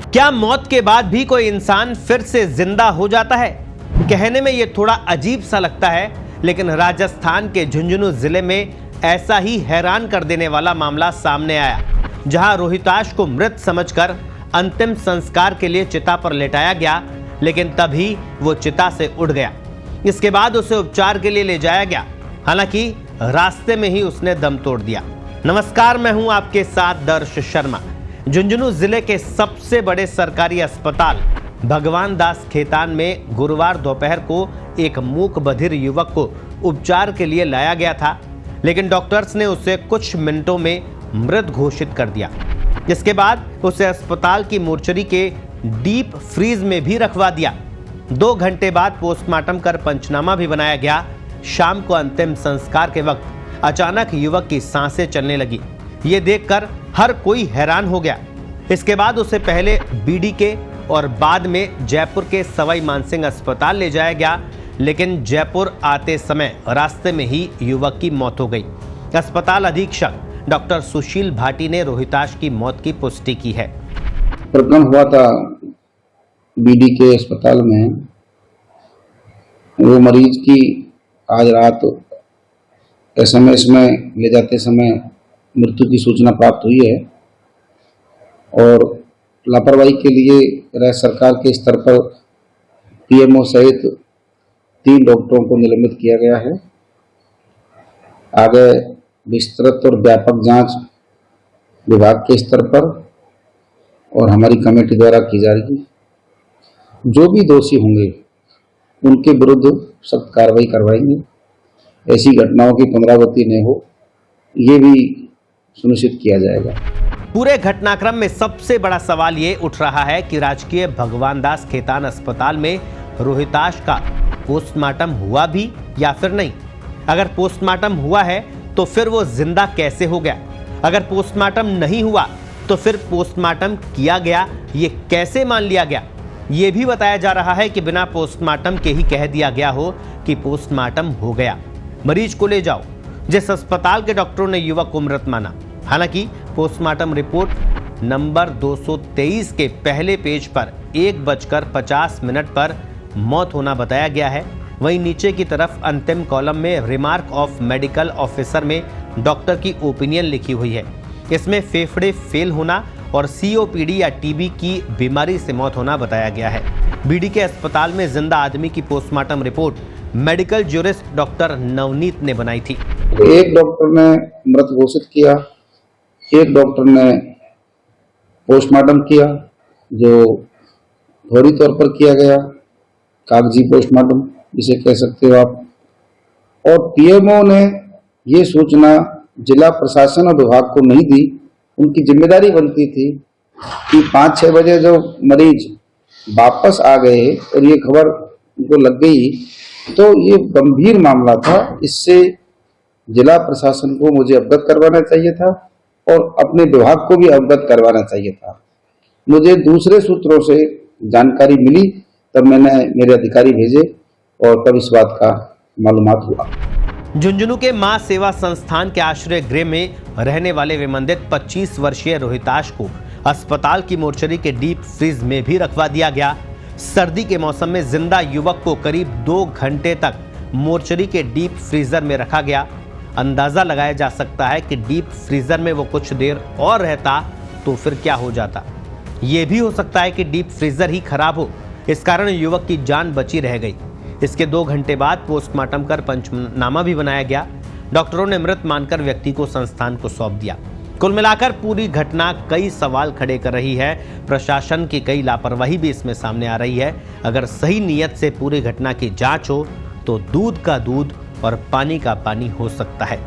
क्या मौत के बाद भी कोई इंसान फिर से जिंदा हो जाता है? कहने में यह थोड़ा अजीब सा लगता है, लेकिन राजस्थान के झुंझुनू जिले में ऐसा ही हैरान कर देने वाला मामला सामने आया, जहां रोहिताश को मृत समझकर अंतिम संस्कार के लिए चिता पर लेटाया गया, लेकिन तभी वो चिता से उड़ गया। इसके बाद उसे उपचार के लिए ले जाया गया, हालांकि रास्ते में ही उसने दम तोड़ दिया। नमस्कार, मैं हूं आपके साथ दर्श शर्मा। झुंझुनू जिले के सबसे बड़े सरकारी अस्पताल भगवान दास खेतान में गुरुवार दोपहर को एक मूक बधिर युवक को उपचार के लिए लाया गया था, लेकिन डॉक्टर्स ने उसे कुछ मिनटों में मृत घोषित कर दिया। इसके बाद उसे अस्पताल की मोर्चरी के डीप फ्रीज में भी रखवा दिया। 2 घंटे बाद पोस्टमार्टम कर पंचनामा भी बनाया गया। शाम को अंतिम संस्कार के वक्त अचानक युवक की सांसें चलने लगी। ये देखकर हर कोई हैरान हो गया। इसके बाद उसे पहले बीडीके और बाद में जयपुर के सवाई मानसिंह अस्पताल ले जाया गया, लेकिन जयपुर आते समय रास्ते में ही युवक की मौत हो गई। अस्पताल अधीक्षक डॉक्टर सुशील भाटी ने रोहिताश की मौत की पुष्टि की है। प्रकरण हुआ था बीडीके अस्पताल में। वो मरीज की आज रात एसएमएस में ले जाते समय मृत्यु की सूचना प्राप्त हुई है और लापरवाही के लिए राज्य सरकार के स्तर पर पीएमओ सहित 3 डॉक्टरों को निलंबित किया गया है। आगे विस्तृत और व्यापक जांच विभाग के स्तर पर और हमारी कमेटी द्वारा की जा रही है। जो भी दोषी होंगे उनके विरुद्ध सख्त कार्रवाई करवाएंगे। ऐसी घटनाओं की पुनरावृत्ति न हो, ये भी सुनिश्चित किया जाएगा। पूरे घटनाक्रम में सबसे बड़ा सवाल ये उठ रहा है कि राजकीय भगवान दास खेतान अस्पताल में रोहिताश का पोस्टमार्टम हुआ भी या फिर नहीं। अगर पोस्टमार्टम हुआ है तो फिर वो जिंदा कैसे हो गया? अगर पोस्टमार्टम नहीं हुआ तो फिर पोस्टमार्टम किया गया, ये कैसे मान लिया गया? ये भी बताया जा रहा है कि बिना पोस्टमार्टम के ही कह दिया गया हो कि पोस्टमार्टम हो गया, मरीज को ले जाओ। जिस अस्पताल के डॉक्टरों ने युवक को मृत माना, हालांकि पोस्टमार्टम रिपोर्ट नंबर 223 के पहले पेज पर 1:50 पर मौत होना बताया गया है। वहीं नीचे की तरफ अंतिम कॉलम में रिमार्क ऑफ मेडिकल ऑफिसर में डॉक्टर की ओपिनियन लिखी हुई है। इसमें फेफड़े फेल होना और सीओपीडी या टीबी की बीमारी से मौत होना बताया गया है। बीडीके अस्पताल में जिंदा आदमी की postmortem report medical jurist doctor Navneet ने बनाई थी। एक डॉक्टर ने मृत घोषित किया, एक डॉक्टर ने पोस्टमार्टम किया, जो फौरी तौर पर किया गया, कागजी पोस्टमार्टम जिसे कह सकते हो आप। और पीएमओ ने ये सूचना जिला प्रशासन और विभाग को नहीं दी। उनकी जिम्मेदारी बनती थी कि 5-6 बजे जो मरीज वापस आ गए और ये खबर उनको लग गई, तो ये गंभीर मामला था। इससे जिला प्रशासन को मुझे अवगत करवाना चाहिए था और अपने विभाग को भी अवगत करवाना चाहिए था। मुझे दूसरे सूत्रों से जानकारी मिली, तब मैंने मेरे अधिकारी भेजे और तब इस बात का मालूमात हुआ। झुंझुनू के मां सेवा संस्थान के आश्रय गृह में रहने वाले विमंदित 25 वर्षीय रोहिताश को अस्पताल की मोर्चरी के डीप फ्रीज में भी रखवा दिया गया। सर्दी के मौसम में जिंदा युवक को करीब 2 घंटे तक मोर्चरी के डीप फ्रीजर में रखा गया। अंदाजा लगाया जा सकता है कि डीप फ्रीजर में वो कुछ देर और रहता तो फिर क्या हो जाता। ये भी हो सकता है कि डीप फ्रीजर ही खराब हो, इस कारण युवक की जान बची रह गई। इसके 2 घंटे बाद पोस्टमार्टम कर पंचनामा भी बनाया गया। डॉक्टरों ने मृत मानकर व्यक्ति को संस्थान को सौंप दिया। कुल मिलाकर पूरी घटना कई सवाल खड़े कर रही है। प्रशासन की कई लापरवाही भी इसमें सामने आ रही है। अगर सही नीयत से पूरी घटना की जांच हो तो दूध का दूध और पानी का पानी हो सकता है।